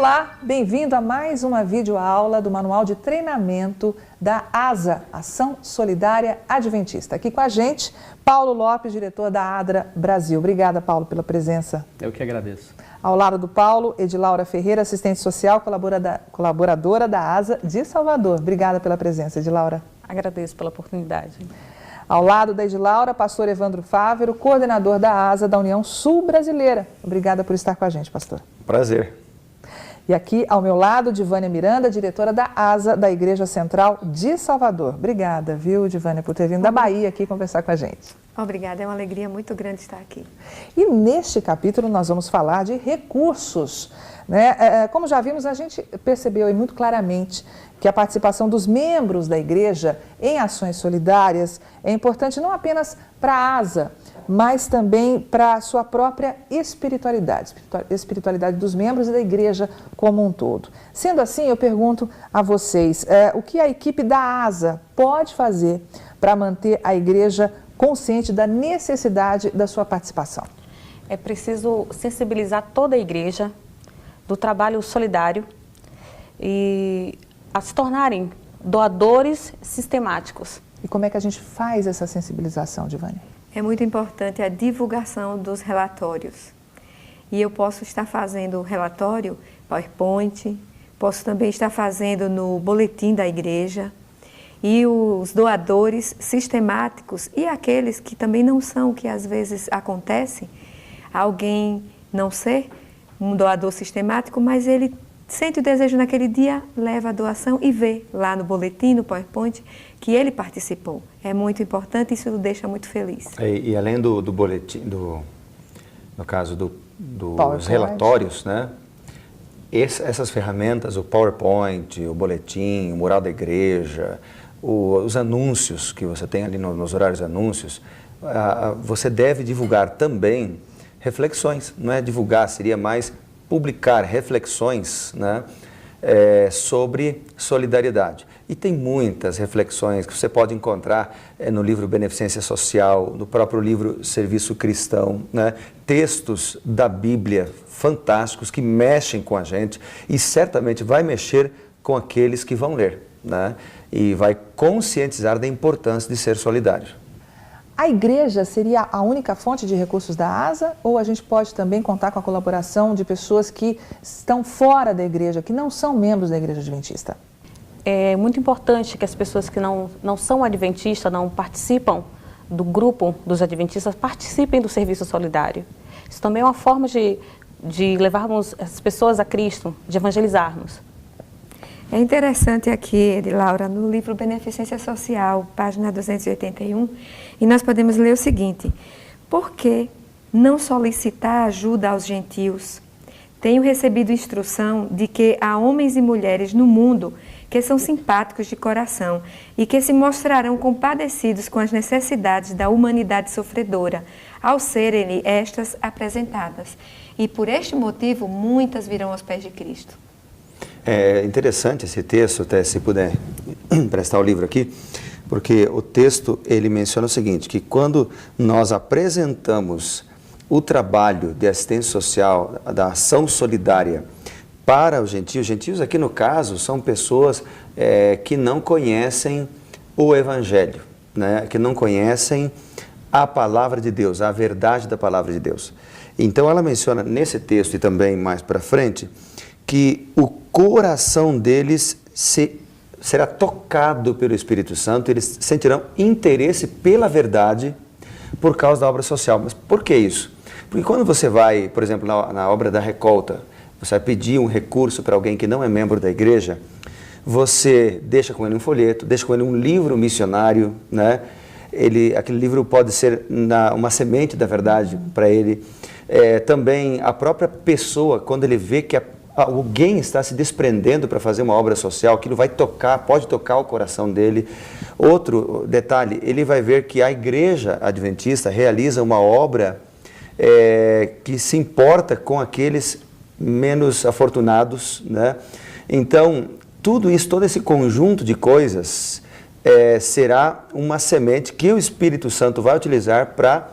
Olá, bem-vindo a mais uma videoaula do Manual de Treinamento da ASA, Ação Solidária Adventista. Aqui com a gente, Paulo Lopes, diretor da ADRA Brasil. Obrigada, Paulo, pela presença. Eu que agradeço. Ao lado do Paulo, Edilaura Ferreira, assistente social, colaboradora da ASA de Salvador. Obrigada pela presença, Edilaura. Agradeço pela oportunidade. Ao lado da Edilaura, pastor Evandro Fávero, coordenador da ASA da União Sul Brasileira. Obrigada por estar com a gente, pastor. Prazer. E aqui ao meu lado, Divânia Miranda, diretora da ASA da Igreja Central de Salvador. Obrigada, viu, Divânia, por ter vindo da Bahia aqui conversar com a gente. Obrigada, é uma alegria muito grande estar aqui. E neste capítulo nós vamos falar de recursos, né? Como já vimos, a gente percebeu aí muito claramente que a participação dos membros da igreja em ações solidárias é importante não apenas para a ASA, mas também para a sua própria espiritualidade dos membros e da igreja como um todo. Sendo assim, eu pergunto a vocês, o que a equipe da ASA pode fazer para manter a igreja consciente da necessidade da sua participação? É preciso sensibilizar toda a igreja do trabalho solidário e a se tornarem doadores sistemáticos. E como é que a gente faz essa sensibilização, Divânia? É muito importante a divulgação dos relatórios. E eu posso estar fazendo relatório, PowerPoint, posso também estar fazendo no boletim da igreja. E os doadores sistemáticos e aqueles que também não são, que às vezes acontece, alguém não ser um doador sistemático, mas ele sente o desejo naquele dia, leva a doação e vê lá no boletim, no PowerPoint, que ele participou. É muito importante e isso o deixa muito feliz. E além do boletim, no caso dos relatórios, né? Essas ferramentas, o PowerPoint, o boletim, o mural da igreja, os anúncios que você tem ali nos horários de anúncios, você deve divulgar também reflexões. Não é divulgar, seria mais publicar reflexões, né, sobre solidariedade. E tem muitas reflexões que você pode encontrar no livro Beneficência Social, no próprio livro Serviço Cristão, né, textos da Bíblia fantásticos que mexem com a gente e certamente vai mexer com aqueles que vão ler, né, e vai conscientizar da importância de ser solidário. A igreja seria a única fonte de recursos da ASA ou a gente pode também contar com a colaboração de pessoas que estão fora da igreja, que não são membros da igreja adventista? É muito importante que as pessoas que não são adventistas, não participam do grupo dos adventistas, participem do serviço solidário. Isso também é uma forma de levarmos as pessoas a Cristo, de evangelizarmos. É interessante aqui, Laura, no livro Beneficência Social, página 281, e nós podemos ler o seguinte: por que não solicitar ajuda aos gentios? Tenho recebido instrução de que há homens e mulheres no mundo que são simpáticos de coração e que se mostrarão compadecidos com as necessidades da humanidade sofredora, ao serem estas apresentadas. E por este motivo, muitas virão aos pés de Cristo. É interessante esse texto, até se puder prestar o livro aqui, porque o texto ele menciona o seguinte, que quando nós apresentamos o trabalho de assistência social, da ação solidária para os gentios aqui no caso são pessoas que não conhecem o Evangelho, né? Que não conhecem a palavra de Deus, a verdade da palavra de Deus. Então ela menciona nesse texto e também mais para frente, que o coração deles será tocado pelo Espírito Santo, eles sentirão interesse pela verdade por causa da obra social. Mas por que isso? Porque quando você vai, por exemplo, na obra da recolta, você vai pedir um recurso para alguém que não é membro da igreja, você deixa com ele um folheto, deixa com ele um livro missionário, né? Aquele livro pode ser uma semente da verdade para ele. Também a própria pessoa, quando ele vê que alguém está se desprendendo para fazer uma obra social, aquilo pode tocar o coração dele. Outro detalhe, ele vai ver que a igreja adventista realiza uma obra que se importa com aqueles menos afortunados, né? Então, tudo isso, todo esse conjunto de coisas será uma semente que o Espírito Santo vai utilizar para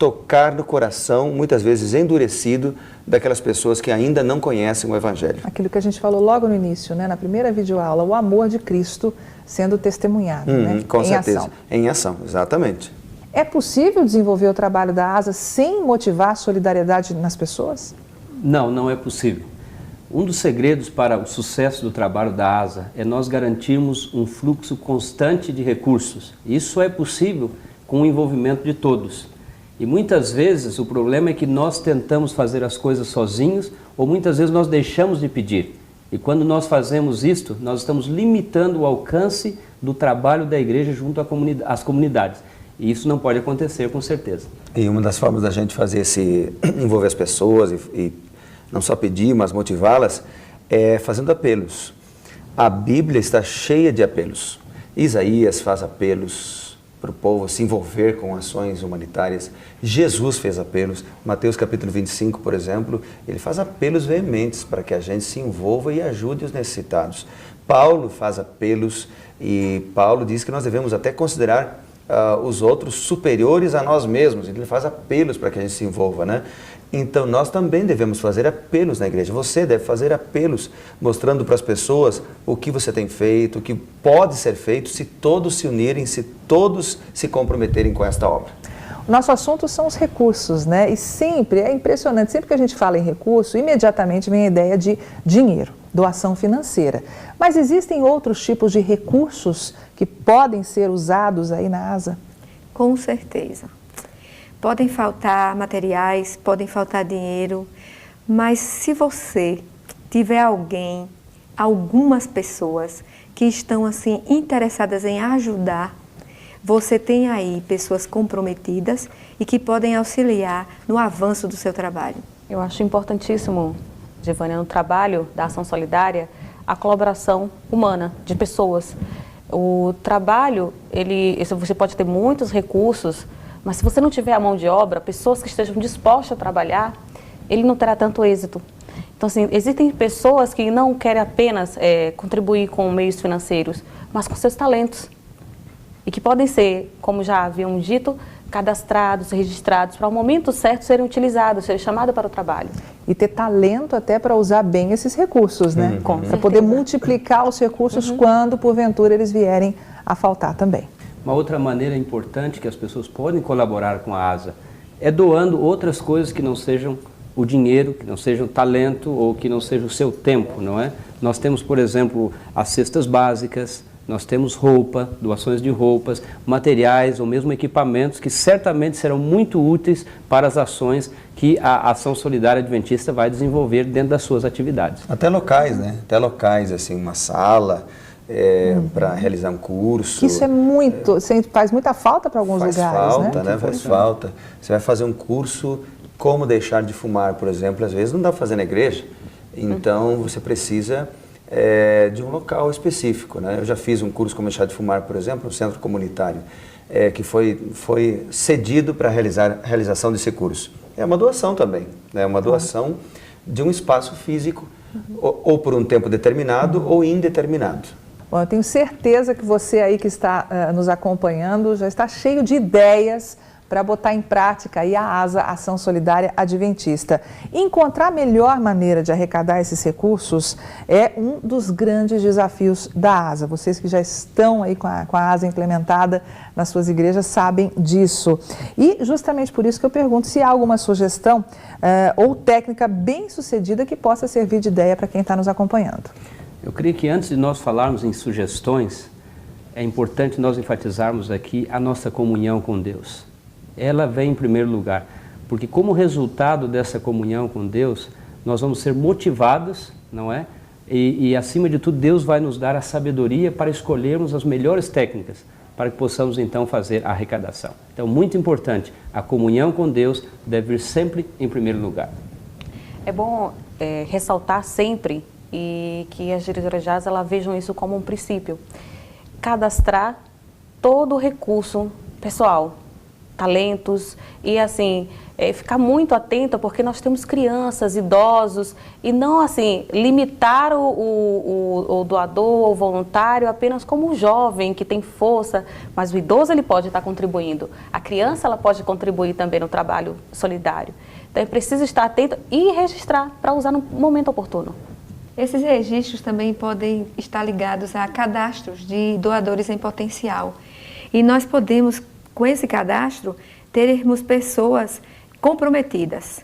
tocar no coração, muitas vezes endurecido, daquelas pessoas que ainda não conhecem o Evangelho. Aquilo que a gente falou logo no início, né? Na primeira videoaula, o amor de Cristo sendo testemunhado, né? Com em certeza. ação. Em ação, exatamente. É possível desenvolver o trabalho da ASA sem motivar a solidariedade nas pessoas? Não, não é possível. Um dos segredos para o sucesso do trabalho da ASA é nós garantirmos um fluxo constante de recursos. Isso é possível com o envolvimento de todos. E muitas vezes o problema é que nós tentamos fazer as coisas sozinhos ou muitas vezes nós deixamos de pedir. E quando nós fazemos isto, nós estamos limitando o alcance do trabalho da igreja junto às comunidades. E isso não pode acontecer, com certeza. E uma das formas da gente fazer envolver as pessoas e não só pedir, mas motivá-las, é fazendo apelos. A Bíblia está cheia de apelos. Isaías faz apelos para o povo se envolver com ações humanitárias. Jesus fez apelos. Mateus capítulo 25, por exemplo, ele faz apelos veementes para que a gente se envolva e ajude os necessitados. Paulo faz apelos e Paulo diz que nós devemos até considerar os outros superiores a nós mesmos. Ele faz apelos para que a gente se envolva, né? Então, nós também devemos fazer apelos na igreja. Você deve fazer apelos, mostrando para as pessoas o que você tem feito, o que pode ser feito se todos se unirem, se todos se comprometerem com esta obra. O nosso assunto são os recursos, né? E sempre, é impressionante, sempre que a gente fala em recurso, imediatamente vem a ideia de dinheiro, doação financeira. Mas existem outros tipos de recursos que podem ser usados aí na ASA? Com certeza. Podem faltar materiais, podem faltar dinheiro, mas se você tiver alguém, algumas pessoas que estão assim interessadas em ajudar, você tem aí pessoas comprometidas e que podem auxiliar no avanço do seu trabalho. Eu acho importantíssimo, Gevânia, no trabalho da ação solidária, a colaboração humana de pessoas. O trabalho, você pode ter muitos recursos, mas se você não tiver a mão de obra, pessoas que estejam dispostas a trabalhar, ele não terá tanto êxito. Então, assim, existem pessoas que não querem apenas contribuir com meios financeiros, mas com seus talentos. E que podem ser, como já haviam dito, cadastrados, registrados, para o momento certo serem utilizados, serem chamados para o trabalho. E ter talento até para usar bem esses recursos, né? Para poder multiplicar os recursos quando, porventura, eles vierem a faltar também. Uma outra maneira importante que as pessoas podem colaborar com a ASA é doando outras coisas que não sejam o dinheiro, que não sejam talento ou que não seja o seu tempo, não é? Nós temos, por exemplo, as cestas básicas, nós temos roupa, doações de roupas, materiais ou mesmo equipamentos que certamente serão muito úteis para as ações que a Ação Solidária Adventista vai desenvolver dentro das suas atividades. Até locais, né? Até locais, assim, uma sala para realizar um curso. Isso é muito, faz muita falta para alguns lugares, falta, né? Faz falta. Você vai fazer um curso como deixar de fumar, por exemplo, às vezes não dá para fazer na igreja, então você precisa de um local específico, né? Eu já fiz um curso como deixar de fumar, por exemplo, no centro comunitário, que foi cedido para a realização desse curso. É uma doação também, né? Uma doação de um espaço físico, ou por um tempo determinado ou indeterminado. Bom, eu tenho certeza que você aí que está nos acompanhando já está cheio de ideias para botar em prática aí a ASA, Ação Solidária Adventista. Encontrar a melhor maneira de arrecadar esses recursos é um dos grandes desafios da ASA. Vocês que já estão aí com a ASA implementada nas suas igrejas sabem disso. E justamente por isso que eu pergunto se há alguma sugestão ou técnica bem sucedida que possa servir de ideia para quem está nos acompanhando. Eu creio que antes de nós falarmos em sugestões, é importante nós enfatizarmos aqui a nossa comunhão com Deus. Ela vem em primeiro lugar, porque como resultado dessa comunhão com Deus, nós vamos ser motivados, não é? E acima de tudo, Deus vai nos dar a sabedoria para escolhermos as melhores técnicas, para que possamos então fazer a arrecadação. Então, muito importante, a comunhão com Deus deve vir sempre em primeiro lugar. É bom ressaltar sempre e que as diretoras de ASA vejam isso como um princípio. Cadastrar todo o recurso pessoal, talentos e assim, ficar muito atenta, porque nós temos crianças, idosos, e não assim, limitar o doador ou voluntário apenas como um jovem que tem força, mas o idoso ele pode estar contribuindo, a criança ela pode contribuir também no trabalho solidário. Então é preciso estar atento e registrar para usar no momento oportuno. Esses registros também podem estar ligados a cadastros de doadores em potencial. E nós podemos, com esse cadastro, termos pessoas comprometidas.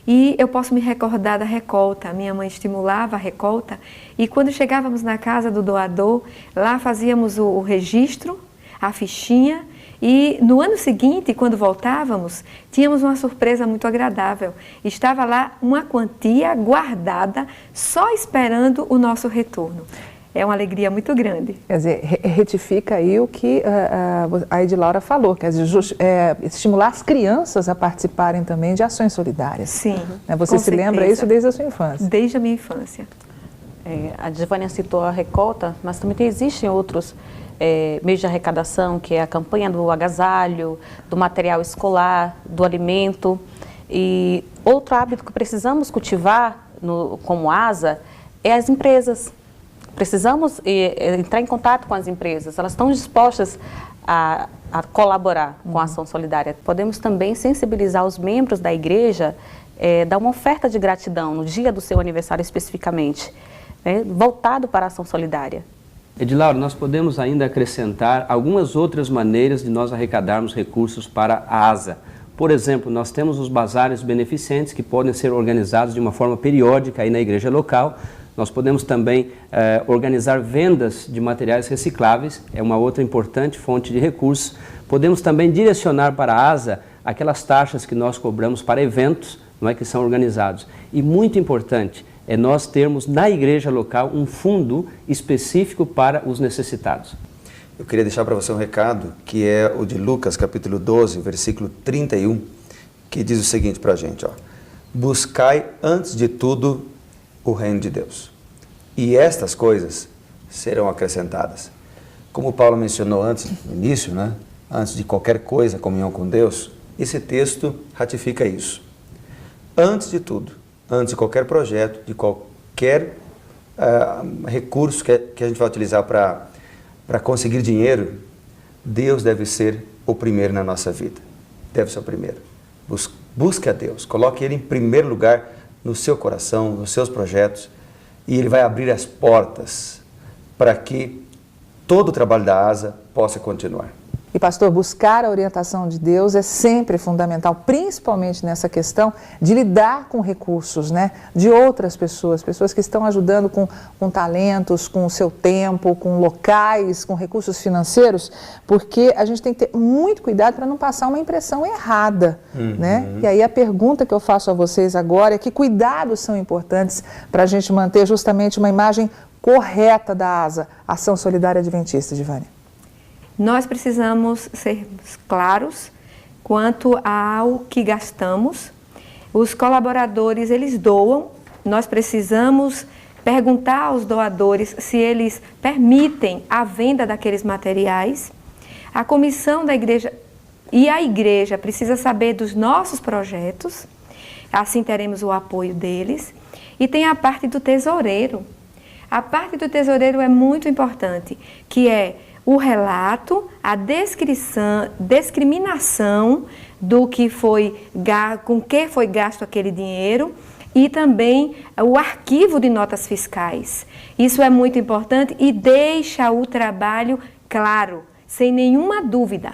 E eu posso me recordar da recolta. Minha mãe estimulava a recolta e quando chegávamos na casa do doador, lá fazíamos o registro, a fichinha, e no ano seguinte, quando voltávamos, tínhamos uma surpresa muito agradável. Estava lá uma quantia guardada, só esperando o nosso retorno. É uma alegria muito grande. Quer dizer, retifica aí o que a Edilaura falou, quer dizer, estimular as crianças a participarem também de ações solidárias. Sim, Você se lembra isso desde a sua infância? Desde a minha infância. A Divânia citou a recolta, mas também existem outros meios de arrecadação, que é a campanha do agasalho, do material escolar, do alimento. E outro hábito que precisamos cultivar como ASA é as empresas. Precisamos entrar em contato com as empresas, elas estão dispostas a colaborar com a ação solidária. Podemos também sensibilizar os membros da igreja, dar uma oferta de gratidão no dia do seu aniversário especificamente, voltado para a ação solidária. Edilaura, nós podemos ainda acrescentar algumas outras maneiras de nós arrecadarmos recursos para a ASA. Por exemplo, nós temos os bazares beneficentes que podem ser organizados de uma forma periódica aí na igreja local. Nós podemos também organizar vendas de materiais recicláveis, é uma outra importante fonte de recursos. Podemos também direcionar para a ASA aquelas taxas que nós cobramos para eventos, não é, que são organizados. E muito importante é nós termos na igreja local um fundo específico para os necessitados. Eu queria deixar para você um recado, que é o de Lucas, capítulo 12, versículo 31, que diz o seguinte para a gente, ó: buscai antes de tudo o reino de Deus, e estas coisas serão acrescentadas. Como Paulo mencionou antes, no início, né? Antes de qualquer coisa, comunhão com Deus, esse texto ratifica isso. Antes de tudo, antes de qualquer projeto, de qualquer recurso que a gente vai utilizar para conseguir dinheiro, Deus deve ser o primeiro na nossa vida. Deve ser o primeiro. Busque a Deus, coloque Ele em primeiro lugar no seu coração, nos seus projetos, e Ele vai abrir as portas para que todo o trabalho da ASA possa continuar. E, pastor, buscar a orientação de Deus é sempre fundamental, principalmente nessa questão de lidar com recursos, né, de outras pessoas que estão ajudando com talentos, com o seu tempo, com locais, com recursos financeiros, porque a gente tem que ter muito cuidado para não passar uma impressão errada, né? E aí a pergunta que eu faço a vocês agora é que cuidados são importantes para a gente manter justamente uma imagem correta da ASA, Ação Solidária Adventista, Divânia. Nós precisamos ser claros quanto ao que gastamos. Os colaboradores, eles doam. Nós precisamos perguntar aos doadores se eles permitem a venda daqueles materiais. A comissão da igreja e a igreja precisa saber dos nossos projetos, assim teremos o apoio deles. E tem a parte do tesoureiro. A parte do tesoureiro é muito importante, que é o relato, a discriminação do que com que foi gasto aquele dinheiro e também o arquivo de notas fiscais. Isso é muito importante e deixa o trabalho claro, sem nenhuma dúvida,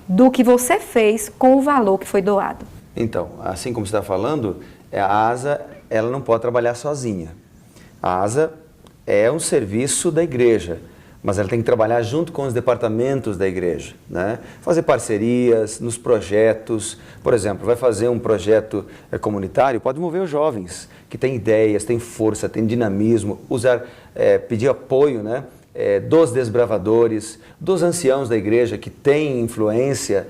do que você fez com o valor que foi doado. Então, assim como você está falando, a ASA ela não pode trabalhar sozinha. A ASA é um serviço da igreja, mas ela tem que trabalhar junto com os departamentos da igreja, né? Fazer parcerias nos projetos. Por exemplo, vai fazer um projeto comunitário, pode mover os jovens que têm ideias, têm força, têm dinamismo, pedir apoio, né? Dos desbravadores, dos anciãos da igreja que têm influência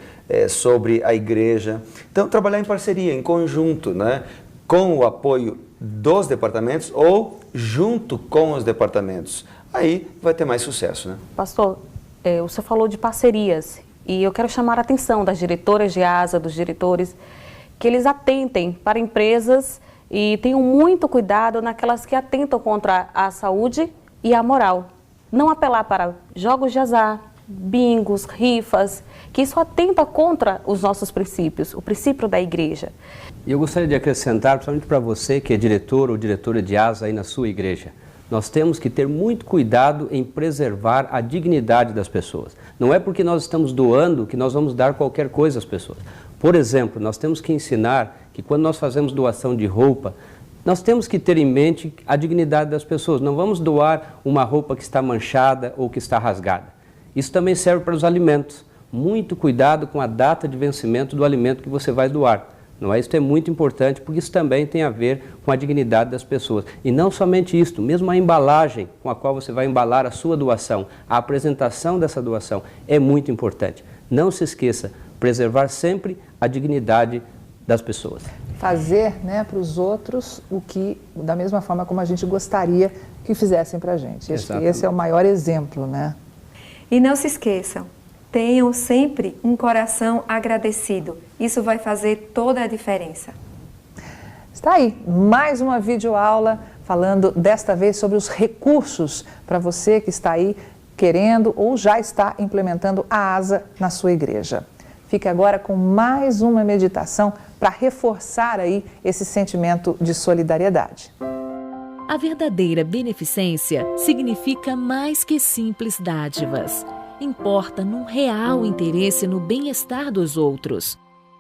sobre a igreja. Então, trabalhar em parceria, em conjunto, né? Com o apoio dos departamentos ou junto com os departamentos. Aí vai ter mais sucesso, né? Pastor, o senhor falou de parcerias E eu quero chamar a atenção das diretoras de asa, dos diretores, que eles atentem para empresas e tenham muito cuidado naquelas que atentam contra a saúde e a moral. Não apelar para jogos de azar, bingos, rifas, que isso atenta contra os nossos princípios, o princípio da igreja. E eu gostaria de acrescentar, principalmente para você que é diretor ou diretora de asa aí na sua igreja, nós temos que ter muito cuidado em preservar a dignidade das pessoas. Não é porque nós estamos doando que nós vamos dar qualquer coisa às pessoas. Por exemplo, nós temos que ensinar que quando nós fazemos doação de roupa, nós temos que ter em mente a dignidade das pessoas. Não vamos doar uma roupa que está manchada ou que está rasgada. Isso também serve para os alimentos. Muito cuidado com a data de vencimento do alimento que você vai doar. Não é? Isso é muito importante, porque isso também tem a ver com a dignidade das pessoas. E não somente isso, mesmo a embalagem com a qual você vai embalar a sua doação, a apresentação dessa doação é muito importante. Não se esqueça, preservar sempre a dignidade das pessoas. Fazer, né, para os outros o que, da mesma forma como a gente gostaria que fizessem para a gente. Esse é o maior exemplo, né? E não se esqueçam, tenham sempre um coração agradecido. Isso vai fazer toda a diferença. Está aí, mais uma videoaula falando desta vez sobre os recursos para você que está aí querendo ou já está implementando a asa na sua igreja. Fique agora com mais uma meditação para reforçar aí esse sentimento de solidariedade. A verdadeira beneficência significa mais que simples dádivas. Importa num real interesse no bem-estar dos outros.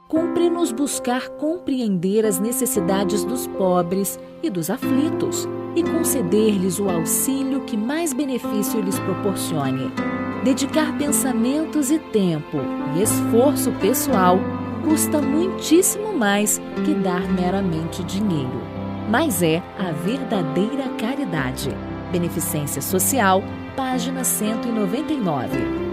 Cumpre-nos buscar compreender as necessidades dos pobres e dos aflitos e conceder-lhes o auxílio que mais benefício lhes proporcione. Dedicar pensamentos e tempo e esforço pessoal custa muitíssimo mais que dar meramente dinheiro. Mas é a verdadeira caridade. Beneficência Social, página 199.